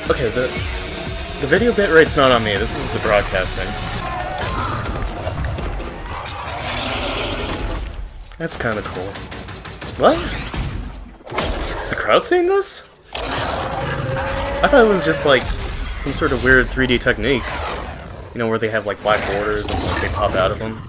Okay, the video bitrate's not on me. This is the broadcasting. That's kind of cool. What? Is the crowd seeing this? I thought it was just like some sort of weird 3D technique. You know, where they have like black borders and like, they pop out of them.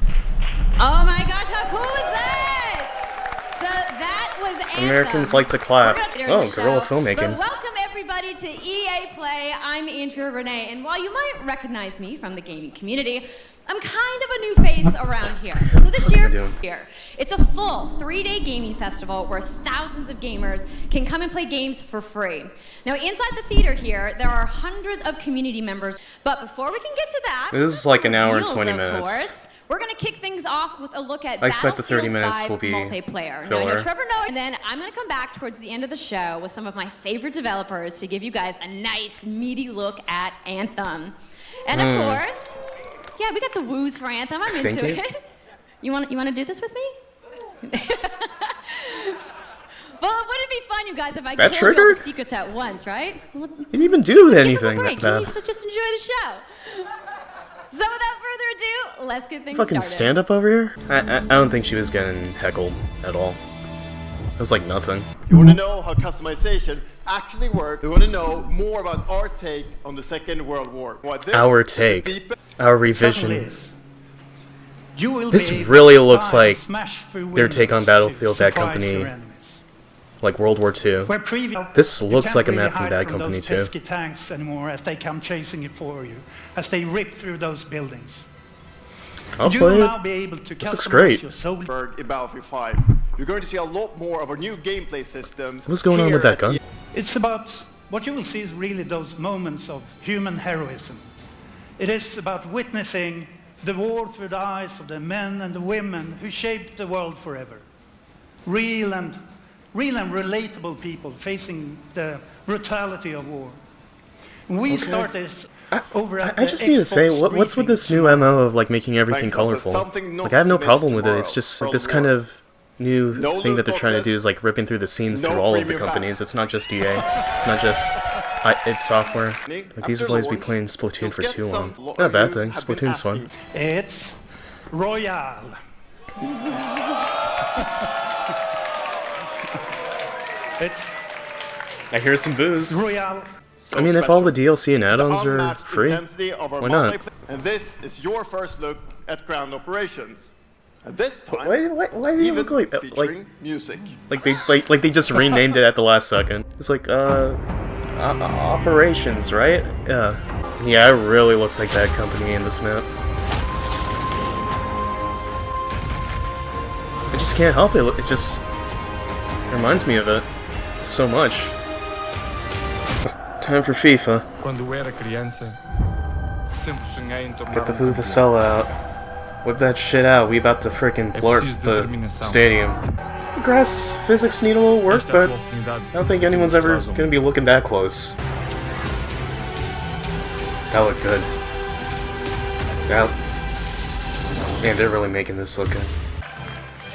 Oh my gosh, how cool is that? So that was Anthem. Americans like to clap. Oh, guerrilla filmmaking. But welcome everybody to EA Play. I'm intro Renee, and while you might recognize me from the gaming community, I'm kind of a new face around here. So this year, it's a full 3-day gaming festival where thousands of gamers can come and play games for free. Now inside the theater here, there are hundreds of community members, but before we can get to that, this is like an hour and 20 minutes. Course, we're gonna kick things off with a look at I expect the 30 Battlefield minutes 5 will be multiplayer. filler. Now I know Trevor knows, and then I'm gonna come back towards the end of the show with some of my favorite developers to give you guys a nice, meaty look at Anthem. And of course, yeah, we got the woos for Anthem. I'm into it. You want to do this with me? Well, wouldn't it be fun, you guys, if I told you all the secrets at once, right? Well, you didn't even do anything. Give him a break. He needs to just enjoy the show. So without further ado, let's get things fucking started. stand up over here? I don't think she was getting heckled at all. It was like nothing. You want to know how customization actually works? You want to know more about our take on the Second World War? Our take. Our revision. This really looks like their take on Battlefield Bad Company, like World War II. This looks like a map from Bad Company too. Tanks anymore as they come chasing it for you, as they rip through those buildings. I'll play it. This looks great. In Battlefield 5. You're going to see a lot more of our new gameplay systems. What's going on with that gun? It's about what you will see is really those moments of human heroism. It is about witnessing the war through the eyes of the men and the women who shaped the world forever. Real and relatable people facing the brutality of war. We started over at I just need to say, what's with this new MO of like making everything colorful? Like I have no problem with it. It's just like this kind of new thing that they're trying to do is like ripping through the seams through all of the companies. It's not just EA. It's not just id Software. Like these boys be playing Splatoon for too long. Not a bad thing. Splatoon's fun. It's Royale. I hear some booze. Royale. I mean, if all the DLC and add-ons are free, why not? And this is your first look at ground operations. And this time, why do you look like that? Featuring music. Like they just renamed it at the last second. It's like operations, right? Yeah, it really looks like Bad Company in this map. I just can't help it. It just reminds me of it so much. Time for FIFA. Get the Vuvuzela out. Whip that shit out. We about to frickin' blurt the stadium. The grass physics need a little work, but I don't think anyone's ever gonna be looking that close. That looked good. Man, they're really making this look good.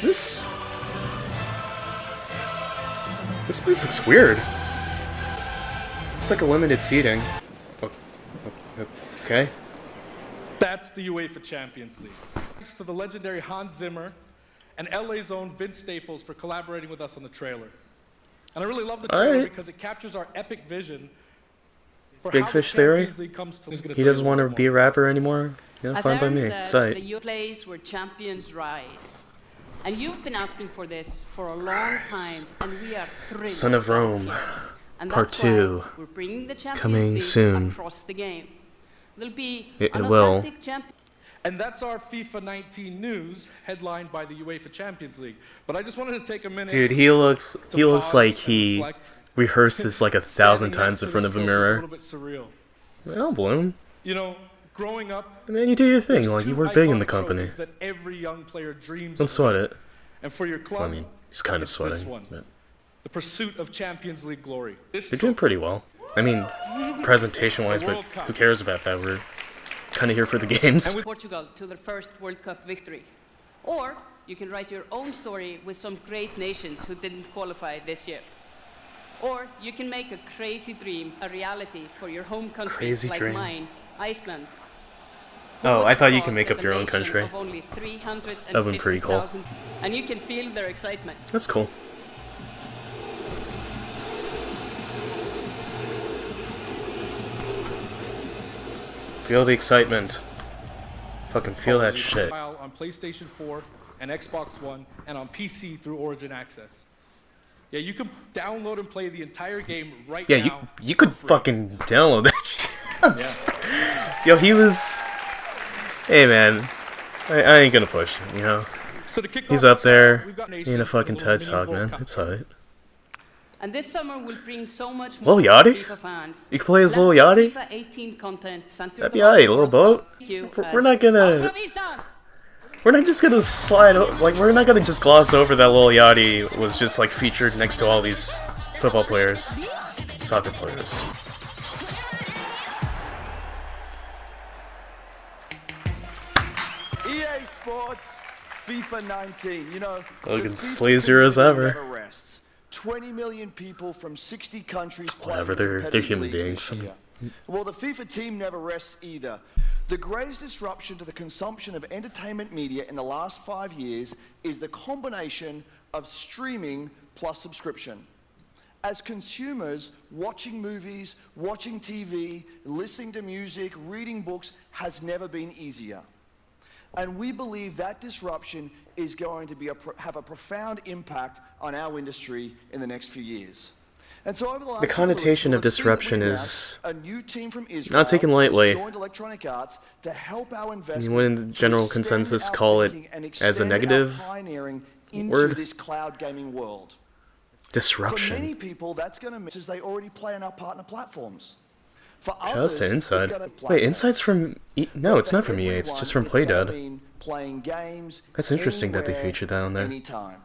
This place looks weird. It's like a limited seating. Okay. That's the UEFA Champions League. Thanks to the legendary Hans Zimmer and LA's own Vince Staples for collaborating with us on the trailer. And I really love the trailer because it captures our epic vision for Big how Fish the Theory? Champions League comes to. He doesn't want to be a rapper anymore? Yeah, fine by me. It's tight. The place where champions rise. And you've been asking for this for a long time, and we are thrilled. Son of Rome, Part 2, we're bringing the Champions coming League soon. across the game. There'll be It an will. authentic champion. And that's our FIFA 19 news, headlined by the UEFA Champions League. But I just wanted to take a minute. Dude, he looks like he reflect. rehearsed this like 1,000 times in front of a mirror. A little bit surreal. I don't blame him. You know, growing up, Man, you do your thing. Like, you two work big in the iconic company. trophies that every young player dreams Don't of. sweat it. And for your club, Well, I mean, he's kind of it's this sweating. one. But The pursuit of Champions League glory. This they're doing pretty well. I mean, presentation-wise, but who cares about that? We're kind of here for the games. Portugal to their first World Cup victory. Or you can write your own story with some great nations who didn't qualify this year. Or you can make a crazy dream a reality for your home country Crazy like dream. mine, Iceland. Oh, I thought you can make up your own country. That That'd been pretty cool. And you can feel their excitement. That's cool. Feel the excitement. Fucking feel that shit. On PlayStation 4 and Xbox One and on PC through Origin Access. Yeah, you can download and play the entire game right now. Yeah, you could fucking download that shit. Yo, he was... Hey, man. I ain't gonna push him, you know? So to kick He's off up the there, summer, we've got being a Nation fucking with a little TED Talk, mini man. World It's Cup. alright. And this summer will bring so much Lil more Yachty? to FIFA fans. You can play as Lil Let Yachty? FIFA 18 content sent That'd be alright, little boat. We're not gonna... We're not just gonna slide... Like, we're not gonna just gloss over that Lil Yachty was just, like, featured next to all these football players. Soccer players. EA Sports, FIFA 19. You know, Looking the FIFA sleazier as ever. never rests. 20 million people from 60 countries playing Whatever, they're competitive human leagues beings. this year. Well, the FIFA team never rests either. The greatest disruption to the consumption of entertainment media in the last 5 years is the combination of streaming plus subscription. As consumers, watching movies, watching TV, listening to music, reading books has never been easier. And we believe that disruption is going to have a profound impact on our industry in the next few years. And so over the last The connotation of disruption is a new team from Israel not taken lightly. has joined Electronic Arts to help our investment wouldn't the general to extend consensus our call it thinking and as a extend our negative pioneering into word? this cloud gaming world. For disruption. many people, that's going to miss as they already play on our partner platforms. For Shout out others, to Inside. it's gonna Wait, Inside's from... No, it's not from EA, it's just from Playdead. Playing games That's interesting that they anywhere, featured that on there. anytime.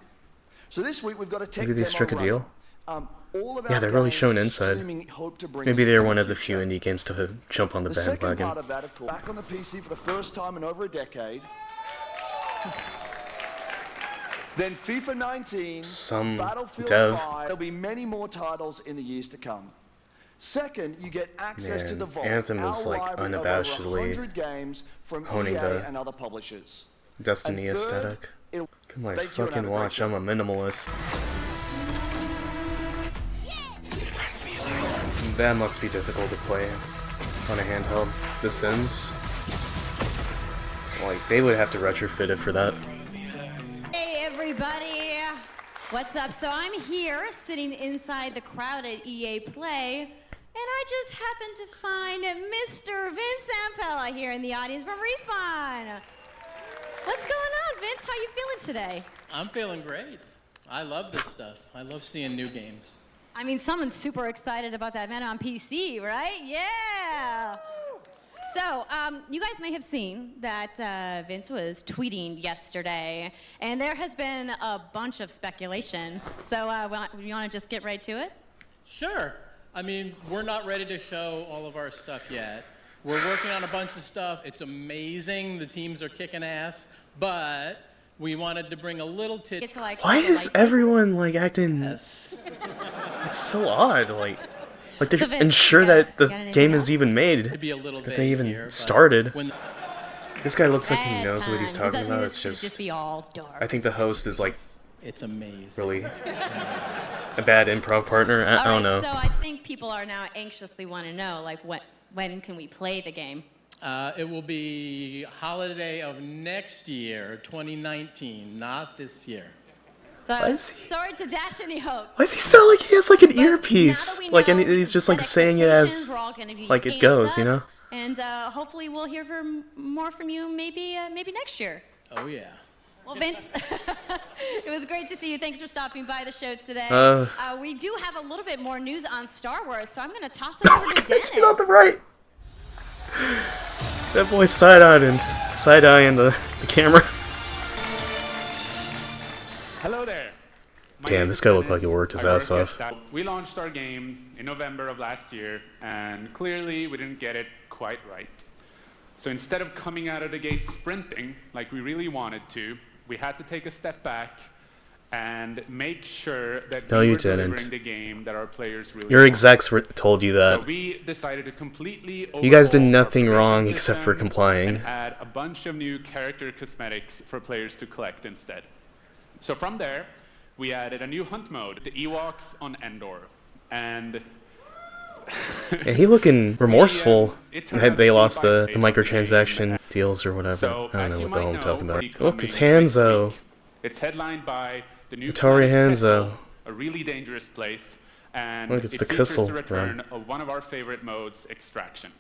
So this week we've got a tech Maybe they demo struck a running. deal? All of Yeah, our they're really games showing Inside. streaming hope to bring Maybe you they're in one the of the few future. indie games to jump on the The second bandwagon. part of that, of course, back on the PC for the first time in over a decade. Then FIFA 19, Some Battlefield dev. 5. There'll be many more titles in the years to come. Second, you get access to Man, the Vault, Anthem is, our like, library of over unabashedly 100 games from honing EA the and other publishers. Destiny And third, aesthetic. it'll- Come my Thank you and have fucking a great watch, show. I'm a minimalist. That must be difficult to play on a handheld. The Sims. Like, they would have to retrofit it for that. Hey everybody, what's up? So I'm here sitting inside the crowd at EA Play, and I just happened to find Mr. Vince Zampella here in the audience from Respawn. What's going on, Vince? How you feeling today? I'm feeling great. I love this stuff. I love seeing new games. I mean, someone's super excited about that man on PC, right? Yeah! So, you guys may have seen that Vince was tweeting yesterday, and there has been a bunch of speculation. So, you want to just get right to it? Sure. I mean, we're not ready to show all of our stuff yet. We're working on a bunch of stuff. It's amazing. The teams are kicking ass, but we wanted to bring a little Get tidbit. to, like, Why the is lightsaber. everyone, like, acting... Yes. It's so odd, like they're So Vince, ensure you got- that the you got anything game else? is even made. To be a little That vague they even here, but started. when This guy looks like he Bad knows what he's times. Does talking that mean about. this It's could just... be all dark. I think the host is, like, it's amazing. really a bad improv partner. I don't know. So I think people are now anxiously want to know, like, when can we play the game? It will be holiday of next year, 2019, not this year. But is he- sorry to dash any hopes. Why does he sound like he has, like, an But now earpiece? that we Like, and know, we he's can just, set like, saying it expectations, as... we're all gonna be like it amped goes, you up, know? And hopefully we'll hear more from you maybe next year. Oh, yeah. Well, Vince, it was great to see you. Thanks for stopping by the show today. We do have a little bit more news on Star Wars, so I'm going to toss it over to Dennis. on the right. That boy's side-eyeing the camera. Hello there. My Damn, name this is guy looked Dennis. like he worked his I ass work off. at that. We launched our game in November of last year, and clearly we didn't get it quite right. So instead of coming out of the gate sprinting like we really wanted to, we had to take a step back and make sure that No, we you were didn't. delivering the game that our players really Your want. execs told you that. So we decided to completely You guys did overhaul our nothing progression wrong except for system complying. and add a bunch of new character cosmetics for players to collect instead. So from there, we added a new hunt mode, the Ewoks on Endor, and Yeah, he looking remorseful. it turned out They to be lost my the favorite microtransaction game. deals or whatever. So, I don't as know you what the hell I'm might talking know, about. will be Look, it's coming next Hanzo. week. It's headlined by the new Atari planet Hanzo. Kessel, a really dangerous place, and Look, it's it the features Kessel the return run. of one of our favorite modes, extraction.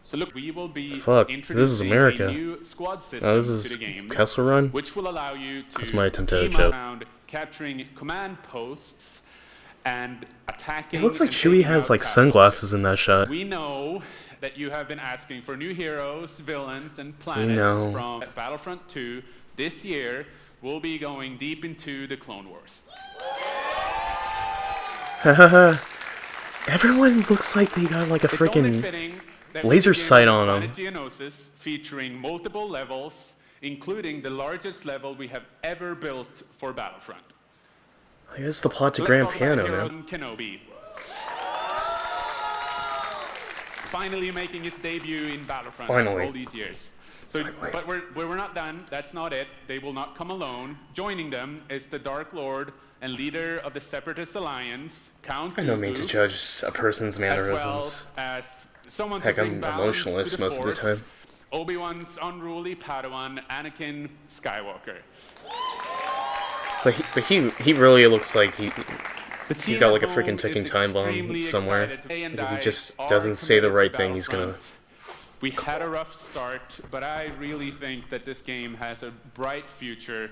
So look, we will be Fuck, this is introducing America. a new squad system Oh, this to is the game, Kessel Run? which will allow you to That's my attempt at a team joke. around capturing command posts and attacking. It looks like and Chewie taking has out like battleships. sunglasses in that shot. We know that you have been asking for new heroes, villains, and planets know. from Battlefront 2. This year, we'll be going deep into the Clone Wars. Hahaha. Everyone looks like they got like a It's only freaking fitting that we laser begin sight with on Planet 'em. Geonosis, featuring multiple levels, including the largest level we have ever built for Battlefront. Like, this is the plot to Let's Grand talk about Piano, Hero man. Kenobi. Finally making his debut in Battlefront Finally. after all these years. So, but we're not done. That's not it. They will not come alone. Joining them is the Dark Lord and leader of the Separatist Alliance, Count I don't mean to Dooku, judge a person's as well mannerisms. as someone Heck, to bring I'm balance emotionless to the most of the Force, time. Obi-Wan's unruly Padawan, Anakin Skywalker. But he really looks like he's team got like a at freaking home ticking is time bomb extremely somewhere. excited to play and If he die just are doesn't say the committed right to thing, he's gonna. Battlefront. We had a rough start, but I really think that this game has a bright future.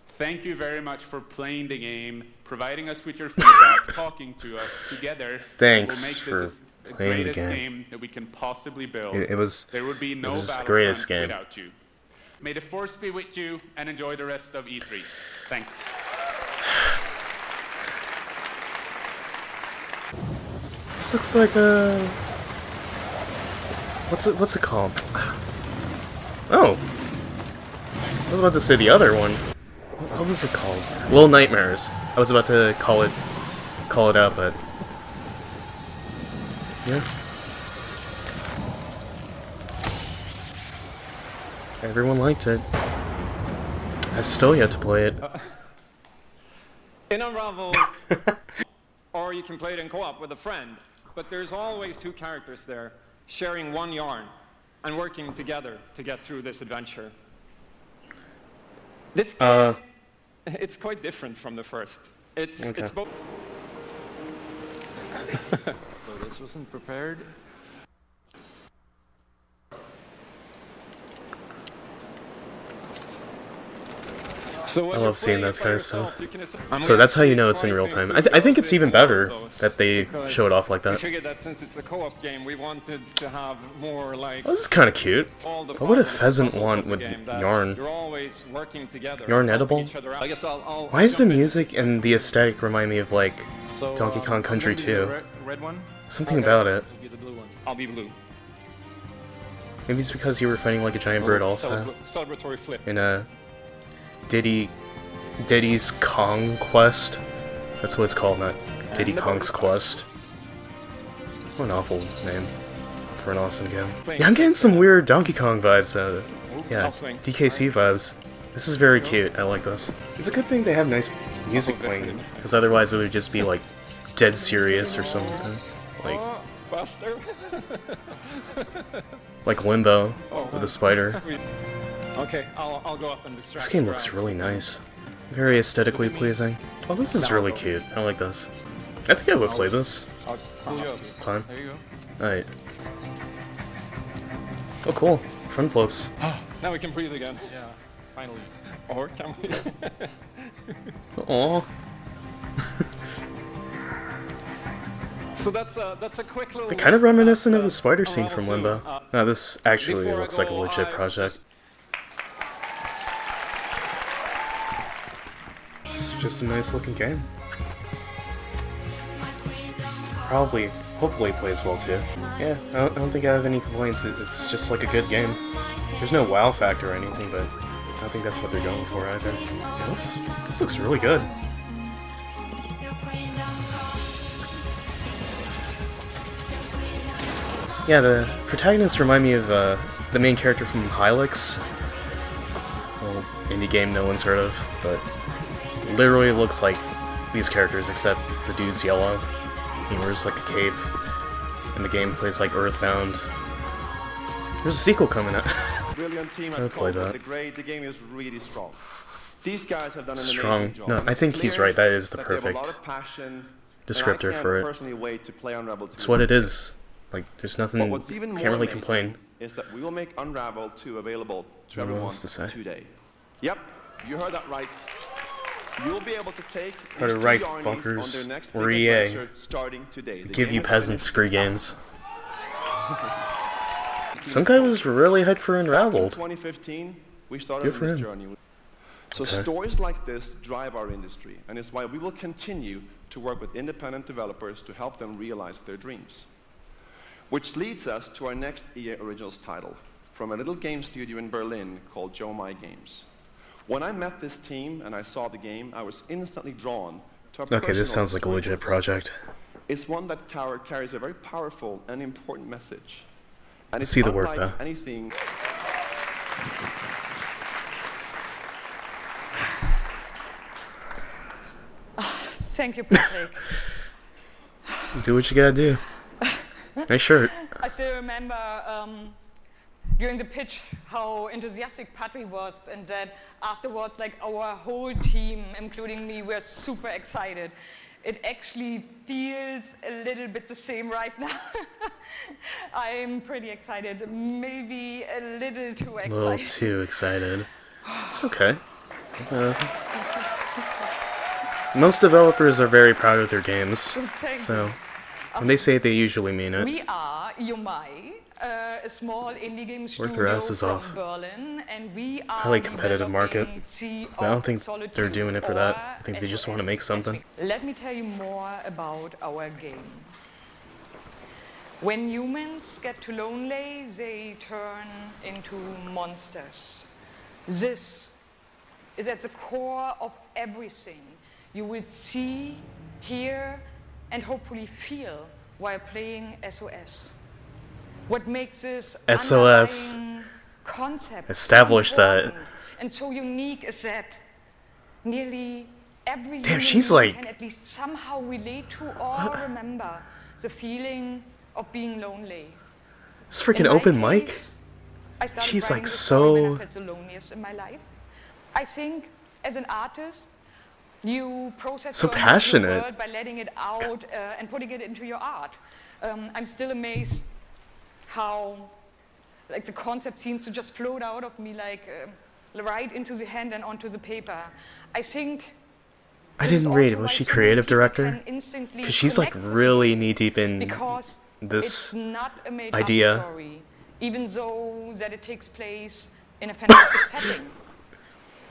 Thank you very much for playing the game, providing us with your feedback, talking to us together. Thanks We'll make for this the playing the greatest game. that we can possibly build. It was There would be no the Battlefront greatest game. without you. May the Force be with you, and enjoy the rest of E3. Thanks. This looks like a. What's it called? Oh, I was about to say the other one. What was it called? Little Nightmares. I was about to call it out, but yeah. Everyone liked it. I've still yet to play it. In Unravel, or you can play it in co-op with a friend, but there's always two characters there, sharing one yarn, and working together to get through this adventure. This game, it's quite different from the first. It's both. So this wasn't prepared. So I love seeing that kind of stuff. So that's how you know it's in real time. I think it's even better that they show it off like We that. figured that since it's a co-op game, we wanted to have more like. Oh, this is kind of cute. all the But what would a problems and pheasant puzzles want of the with game, that yarn? You're always working together. Yarn helping edible? each other out. I guess I'll Why is the jump in. music and the aesthetic remind me of like So, Donkey Kong Country I'm gonna be the 2? Red one. Something about it. You'll be the blue one. I'll be blue. Maybe it's because you were fighting like a giant bird also. Celebratory flip. In a Diddy's Kong Quest. That's what it's called, not Diddy Kong's Quest. What an awful name for an awesome game. Yeah, I'm getting some weird Donkey Kong vibes out of it. Yeah, DKC vibes. This is very cute. I like this. It's a good thing they have nice music playing, because otherwise it would just be like dead serious or something. Like Buster. like Limbo with a spider. Okay, I'll go up and distract. This game the looks rats. really nice. Very aesthetically pleasing. Oh, this is really cute. I like this. I think I would play this. I'll pull you up. Climb. There you go. Alright. Oh, cool. Front flips. Now we can breathe again. Yeah, finally. Or can we? Aww. So that's a quick little. They're kind of reminiscent of the spider scene Unravel from 2. Limbo. No, this actually Before I looks like a go, legit I project. It's just a nice looking game. Hopefully it plays well too. Yeah, I don't think I have any complaints. It's just like a good game. There's no wow factor or anything, but I don't think that's what they're going for either. Yeah, this looks really good. Yeah, the protagonists remind me of the main character from Hylix. Well, indie game no one's heard of, but literally looks like these characters, except the dude's yellow. He wears like a cape, and the gameplay's like Earthbound. There's a sequel coming out. Brilliant team I'll play that. The game is really strong. These guys have done an Strong. amazing job. No, I think he's right. That is the perfect descriptor for it. Personally wait to play Unravel 2. It's what it is. Like, there's nothing. But what's even more Can't really amazing complain. is that we will make Unravel 2 available to No one everyone wants to say. today. Yep, you heard that right. You'll be able to take Heard these it two right, Yarnies fuckers. on their next We're big EA. adventure starting today. The Give game you is peasants finished. free games. Some guy was really hyped for In Unraveled. 2015, we started Good for this him. journey. So Okay. stories like this drive our industry, and it's why we will continue to work with independent developers to help them realize their dreams. Which leads us to our next EA Originals title, from a little game studio in Berlin called Jo-Mei Games. When I met this team and I saw the game, I was instantly drawn to a Okay, this personal sounds like a legit story. project. It's one that carries a very powerful and important message. And Let's it's see the work, unlike though. anything. Thank you, Patrick. Do what you gotta do. Nice shirt. I still remember during the pitch how enthusiastic Patrick was, and that afterwards, like, our whole team, including me, were super excited. It actually feels a little bit the same right now. I'm pretty excited, maybe a little too excited. A little too excited. It's okay. Most developers are very proud of their games, Thank so you. when they say it, they usually mean it. We are Jo-Mei, a small indie game Work studio their asses from off. Berlin, and we are Highly competitive market. developing Sea I don't of think they're Solitude, doing it for that. or I think they just want to SOS, make as something. Let me tell you more about our game. When humans get too lonely, they turn into monsters. This is at the core of everything you will see, hear, and hopefully feel while playing SOS. What makes this SOS. underlying concept Establish so that. important and so unique is that nearly every Damn, human she's being like- can at least somehow relate to or remember the feeling of being lonely. It's freaking In my open mic. case, I started She's writing like this story when I so. felt the loneliest in my life. I think as an artist, you process So your emotional passionate. world by letting it out and putting it into your art. I'm still amazed how, like, the concept seems to just float out of me, like right into the hand and onto the paper. I think. I this is didn't read. also Was why she so many creative people director? can instantly Because she's like connect with really me, knee deep in because this it's not a made idea. up story, even though that it takes place in a fantastic setting.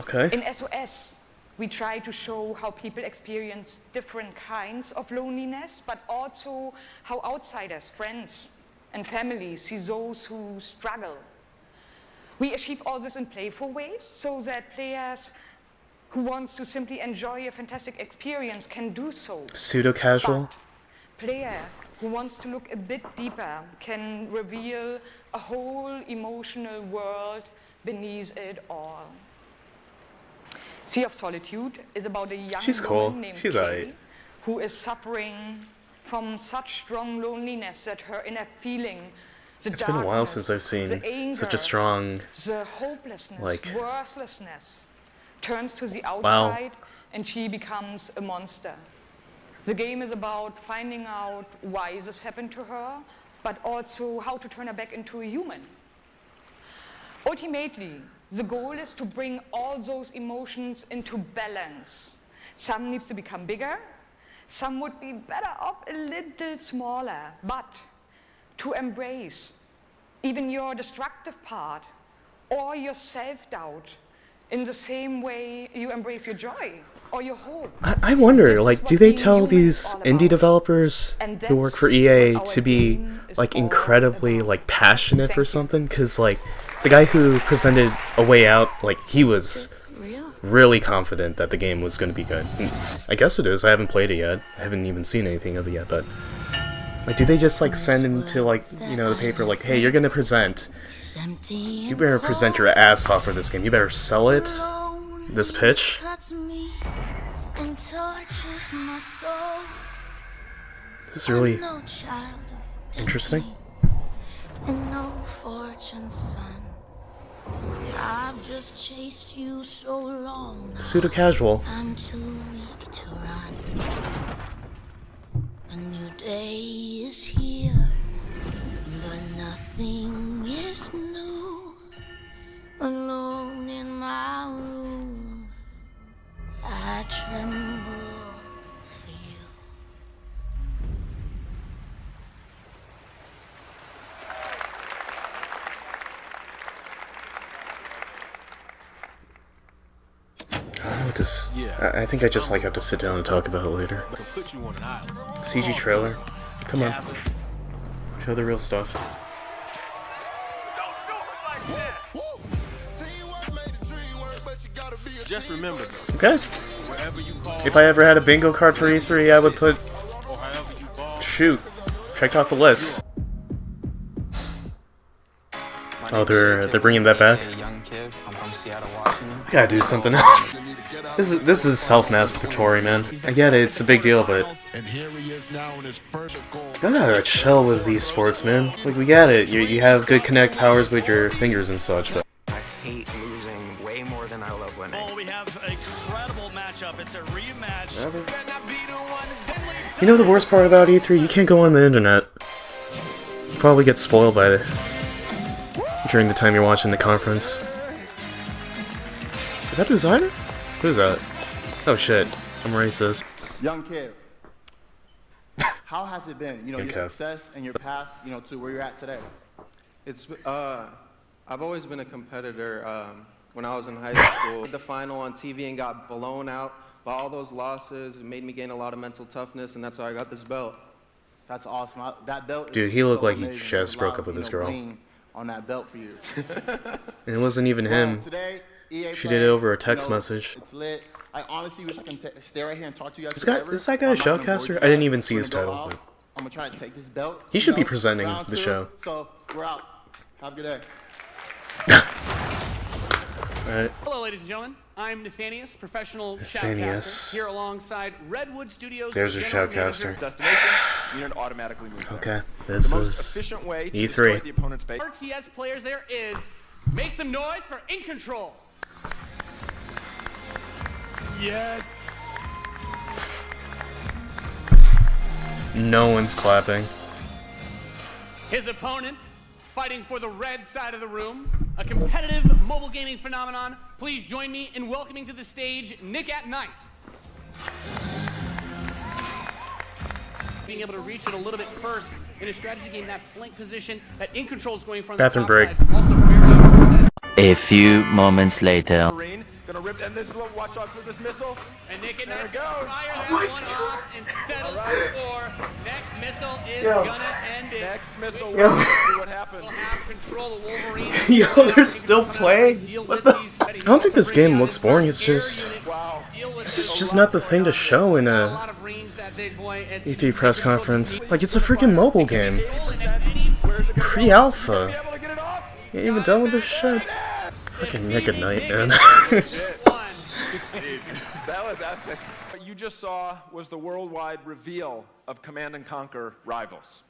Okay. In SOS, we try to show how people experience different kinds of loneliness, but also how outsiders, friends, and families see those who struggle. We achieve all this in playful ways so that players who wants to simply enjoy a fantastic experience can do so. Pseudo casual. Player who wants to look a bit deeper can reveal a whole emotional world beneath it all. Sea of Solitude is about a young She's cool. woman named She's Kay alright. who is suffering from such strong loneliness that her inner feeling, the It's been a while darkness, since I've seen the anger, such a strong. the hopelessness, like- worthlessness, turns to the Wow. outside and she becomes a monster. The game is about finding out why this happened to her, but also how to turn her back into a human. Ultimately, the goal is to bring all those emotions into balance. Some needs to become bigger, some would be better off a little smaller, but to embrace even your destructive part or your self-doubt in the same way you embrace your joy or your hope. I wonder, This is like, what do they being tell human these is all indie about. developers And who work that's for EA what our to be game is like all incredibly about. like passionate Thank for you. something? Because like the guy who presented A Way Out, like, he was really confident that the game was going to be good. I guess it is. I haven't played it yet. I haven't even seen anything of it yet, but like, do they just like send into like, you know, the paper like, hey, you're going to present. You better present your ass off for this game. You better sell it. This pitch. This is really interesting. I've just chased you so long. Pseudo casual. I'm too weak to run. A new day is here, but nothing is new. Alone in my room, I tremble for you. I think I just like have to sit down and talk about it later. CG trailer. Come on. Show the real stuff. Just remember, okay. If I ever had a bingo card for E3, I would put... Shoot. Checked off the list. Oh, they're bringing that back? I gotta do something else. This is self-masturbatory, man. I get it, it's a big deal, but gotta chill with these sports, man. Like, we get it. You have good connect powers with your fingers and such, but I hate losing way more than I love winning. Oh, we have a credible matchup. It's a rematch. you know the worst part about E3? You can't go on the internet. You probably get spoiled by it during the time you're watching the conference. Is that designer? Who's that? Oh shit, I'm racist. Young Kev, how has it been? You know, your success and your path, you know, to where you're at today. It's I've always been a competitor. When I was in high school, the final on TV and got blown out by all those losses. It made me gain a lot of mental toughness, and that's why I got this belt. That's awesome. That belt. Dude, he looked like he just broke up with his girl. On that belt for you. And it wasn't even him. Today, EA she did it over a text message. It's lit. I honestly wish I can stay right here and talk to you guys. Is that guy a showcaster? I didn't even see his title. But I'm gonna try to take this belt. He should be presenting the show. So we're out. Have a good day. Alright. Hello, ladies and gentlemen. I'm Nathanius, professional shoutcaster, here alongside Redwood Studios. There's your shoutcaster. Destination, unit automatically moves. Okay, this is E3. The opponent's base. RTS players, there is. Make some noise for In Control. Yes. No one's clapping. His opponent, fighting for the red side of the room, a competitive mobile gaming phenomenon. Please join me in welcoming to the stage Nick at Night. Being able to reach it a little bit first in a strategy game, that flank position that In Control is going for on the bathroom top break. side. Also very a few moments later. Gonna rip and this watch out for this missile. And Nick and Night goes. Fire that one off and settle for next missile is gonna end it. Next missile will see what happens. We'll have control of Wolverine. Yo, they're still playing? What the? I don't think this game looks boring, it's just... This is just not the thing to show in a E3 press conference. Like, it's a freaking mobile game. Pre-alpha. You ain't even done with this shit. Fucking Nick at Night, man. That was epic. What you just saw was the worldwide reveal of Command & Conquer Rivals.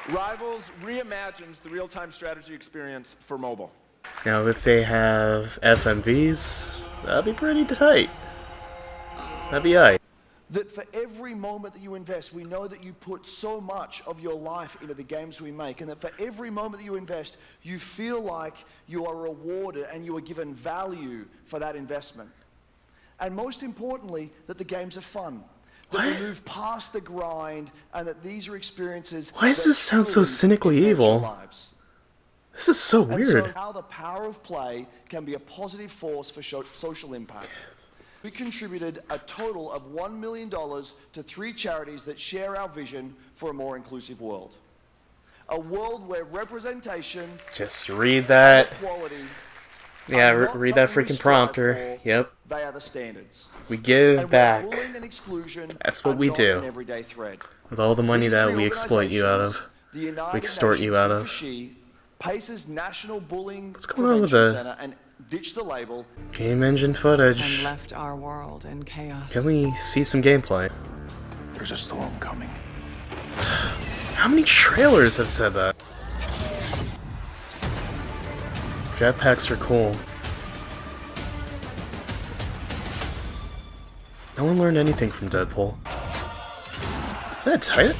Rivals reimagines the real-time strategy experience for mobile. Now, if they have FMVs, that'd be pretty tight. That'd be aight. That for every moment that you invest, we know that you put so much of your life into the games we make, and that for every moment that you invest, you feel like you are rewarded and you are given value for that investment. And most importantly, that the games are fun. That we move past the grind, and that these are experiences. Why does this sound so cynically evil? This is so weird. And so how the power of play can be a positive force for social impact. We contributed a total of $1 million to 3 charities that share our vision for a more inclusive world. A world where representation, Just read that. equality, Yeah, are not read that something we freaking strive prompter. for, Yep. they are the standards. We give And where back. bullying and exclusion That's what are we not do. an everyday thread. With all the money These that three we exploit you out of. the United We extort you Nations out He of. for She, Pace's National Bullying What's going on with Prevention the Center, and ditch the label. game engine footage? And left our world in chaos. Can we see some gameplay? There's a storm coming. How many trailers have said that? Jetpacks are cool. No one learned anything from Deadpool. That tight?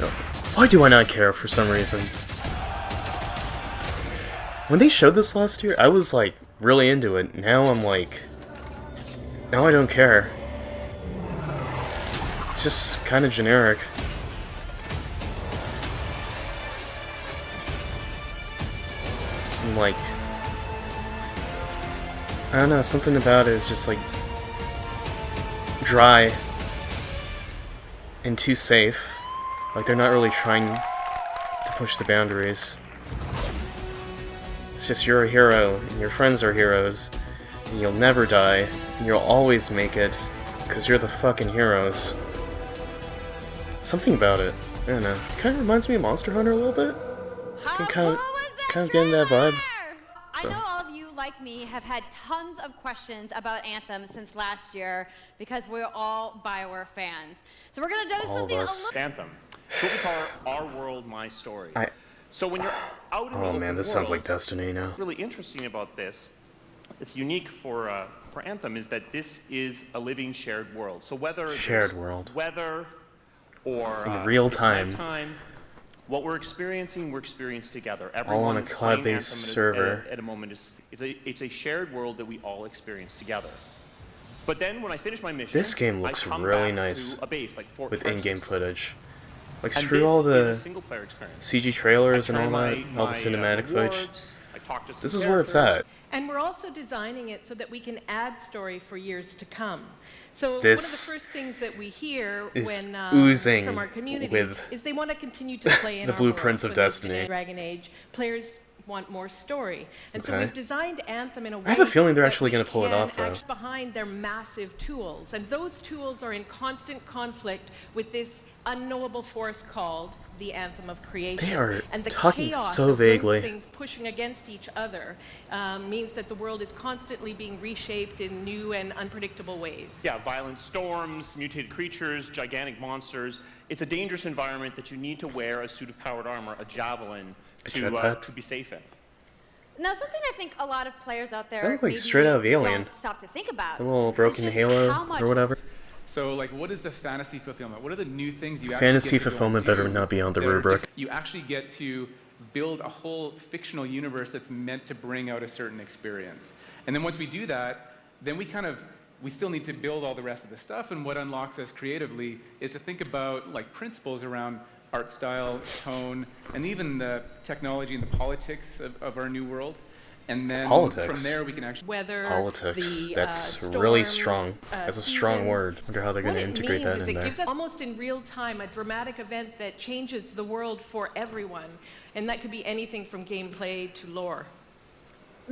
Why do I not care for some reason? When they showed this last year, I was like really into it. Now I'm like, now I don't care. It's just kind of generic. I'm like, I don't know, something about it is just like dry and too safe. Like they're not really trying to push the boundaries. It's just you're a hero and your friends are heroes and you'll never die and you'll always make it because you're the fucking heroes. Something about it, I don't know. It kind of reminds me of Monster Hunter a little bit. I can kind of get in that vibe. I know all of you, like me, have had tons of questions about Anthem since last year because we're all BioWare fans. So we're going to do something a little... Anthem. It's what we call Our World, My Story. So when you're out in the Oh open man, this world, sounds like Destiny now. what's really interesting about this, it's unique for Anthem, is that this is a living shared world. So whether Shared there's world. weather or In real it's time. nighttime, what we're experiencing together. All on a Everyone's playing cloud-based Anthem server. At a moment. It's a shared world that we all experience together. But then when I finish my mission, This game looks I come really back nice to a base like Fort with Tarsus. in-game footage. Like And screw this all is the a single-player experience. CG trailers and I all turn that, all the cinematic footage. rewards, I talk to some This is where it's at. And we're also designing it so that we can add story for years to come. So This one of the first things that we hear is when oozing from our community with is they want to continue to play in the our blueprints world. of So there's Destiny. been a Dragon Age players want more story, and so Okay. we've designed Anthem in a way. I have a feeling they're that actually we gonna pull it can off, though. act behind their massive tools, and those tools are in constant conflict with this unknowable force called the Anthem of Creation. They are and the talking chaos so of those vaguely. things pushing against each other means that the world is constantly being reshaped in new and unpredictable ways. Yeah, violent storms, mutated creatures, gigantic monsters. It's a dangerous environment that you need to wear a suit of powered armor, a javelin, A to jetpack? be safe in. Now, something I think a lot of players out there That looked like maybe straight out of Alien. don't stop to think about. A little is broken just Halo how much or whatever. So, like, what is the fantasy fulfillment? What are the new things you Fantasy actually get to go fulfillment and do better not be on the that are rubric. You actually get to build a whole fictional universe that's meant to bring out a certain experience. And then once we do that, then we still need to build all the rest of the stuff, and what unlocks us creatively is to think about like principles around art style, tone, and even the technology and the politics of our new world. And then Politics. from there we can actually Weather, Politics. the, That's storms, really strong. That's a strong seasons. word. Wonder how they're going to integrate that in It there. gives us almost in real time a dramatic event that changes the world for everyone, and that could be anything from gameplay to lore.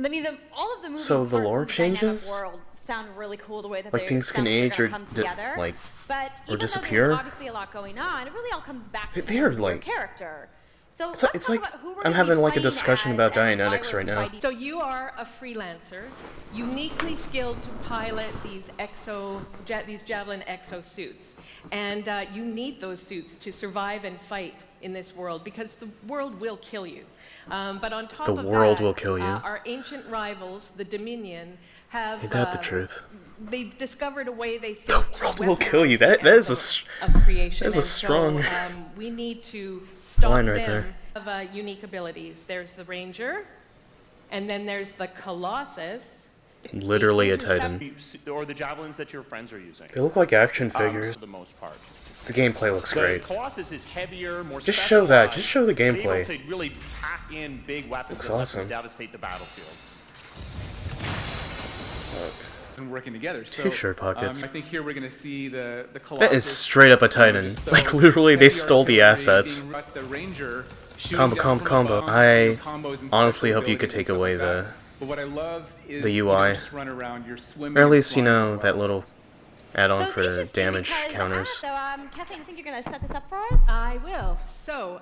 I mean, all of the moving So the parts lore of the dynamic changes? world sound really cool the way that Like they things can sound like they're age gonna or come together. like but or even disappear. though there's obviously a lot going on, it really all comes back to They are your like- character. So It's, let's it's talk like about who we're I'm gonna having be like a playing discussion as about and why Dianetics we're right now. fighting. So you are a freelancer, uniquely skilled to pilot these these Javelin exosuits, and you need those suits to survive and fight in this world because the world will kill you. But on top The of world that, will kill you. our ancient rivals, the Dominion, have Ain't that the truth? they've discovered a way they think The world will kill you. That is of creation. that is a and strong so, we need to stop line right them there. of unique abilities. There's the Ranger, and then there's the Colossus. Literally a Titan. Or the javelins that your friends are using. They look like action figures. For the most part. The gameplay looks The great. Colossus is heavier, more Just show that. specialized, Just show the but gameplay. able to really pack in big weapons Looks that awesome. devastate the battlefield. and working together. So, Two shirt pockets. I think here we're going to see the Colossus. That is straight up a Titan. just so Like literally, they heavy stole the artillery assets. being the Ranger Combo. I honestly hope you could take away the UI. Or at least, you know, that little add-on for damage counters. So, Kathleen, I think you're going to set this up for us? I will. So,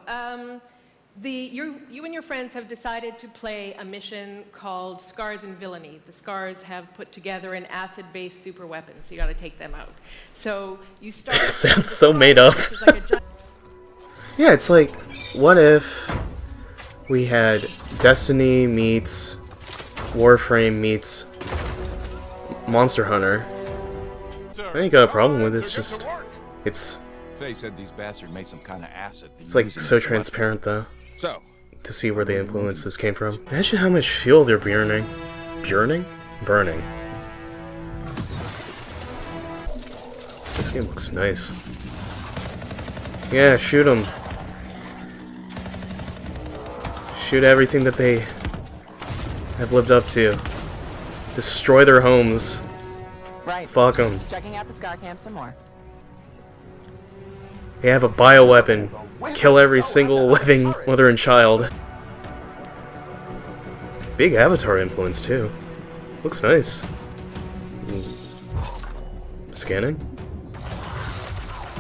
you and your friends have decided to play a mission called Scars and Villainy. The Scars have put together an acid-based super weapon, so you got to take them out. So you start. Sounds so made up. Yeah, it's like, what if we had Destiny meets Warframe meets Monster Hunter? I ain't got a problem with it. It's just, it's. Faye said these bastards made some kind of acid. It's like so transparent though. So, to see where the influences came from. Imagine how much fuel they're burning. Burning? This game looks nice. Yeah, shoot them. Shoot everything that they have lived up to. Destroy their homes. Right. Fuck them. Checking out the Scar Camp some more. They have a bioweapon. Kill every single living mother and child. Big Avatar influence too. Looks nice. Scanning?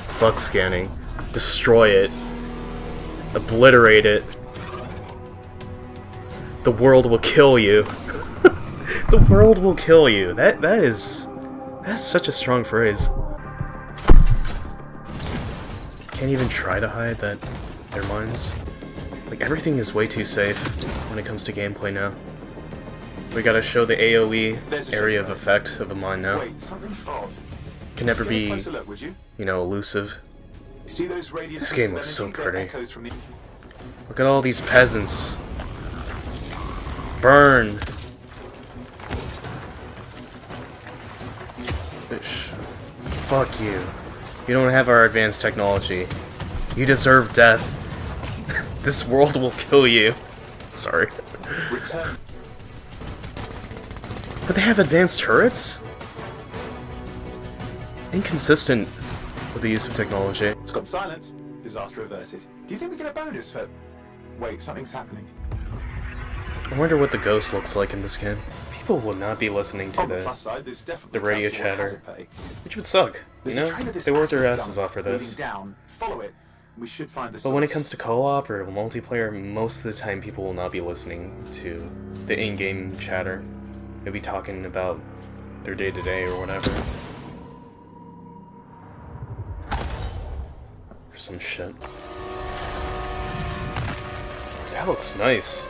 Fuck scanning. Destroy it. Obliterate it. The world will kill you. The world will kill you. That's such a strong phrase. Can't even try to hide their minds. Like, everything is way too safe when it comes to gameplay now. We gotta show the AoE area of effect of a mine now. Can never be, you know, elusive. This game looks so pretty. Look at all these peasants. Burn! Fuck you. You don't have our advanced technology. You deserve death. This world will kill you. Sorry. But they have advanced turrets? Inconsistent with the use of technology. It's got silence. Disaster averted. Do you think we get a bonus for... Wait, something's happening. I wonder what the ghost looks like in this game. People will not be listening to the radio chatter, which would suck, you know? They worked their asses off for this. But when it comes to co-op or multiplayer, most of the time people will not be listening to the in-game chatter. They'll be talking about their day-to-day or whatever. Or some shit. That looks nice.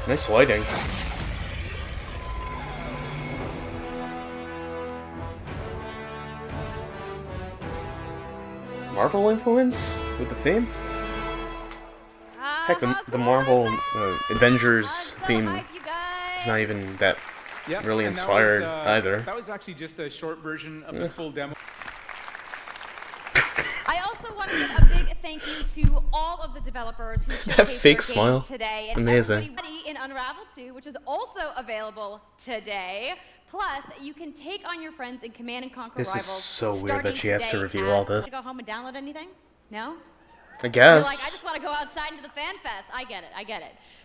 Nice lighting. Marvel influence with the theme? Heck, the Marvel Avengers theme is not even that really inspired either. That was actually just a short version of the full demo. I also want to give a big thank you to all of the developers who That showcased fake their smile. games today, and Amazing. everybody in Unravel 2, which is also available today. Plus, you can take on your friends in Command & Conquer This is Rivals. so weird that she has to review all this. To go home and download anything? No? I guess. You're like, I just want to go outside into the fan fest. I get it.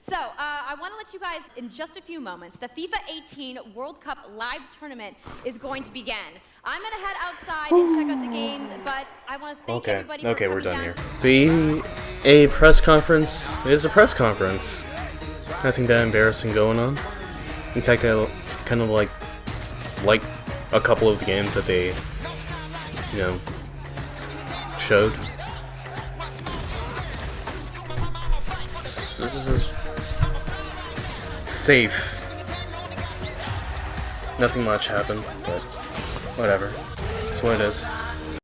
So, I want to let you guys, in just a few moments, the FIFA 18 World Cup live tournament is going to begin. I'm going to head outside and check out the games, but I want to thank everybody for coming we're done down here. The EA press conference is a press conference. Nothing that embarrassing going on. In fact, I kind of like a couple of the games that they, you know, showed. It's safe. Nothing much happened, but whatever. It's what it is.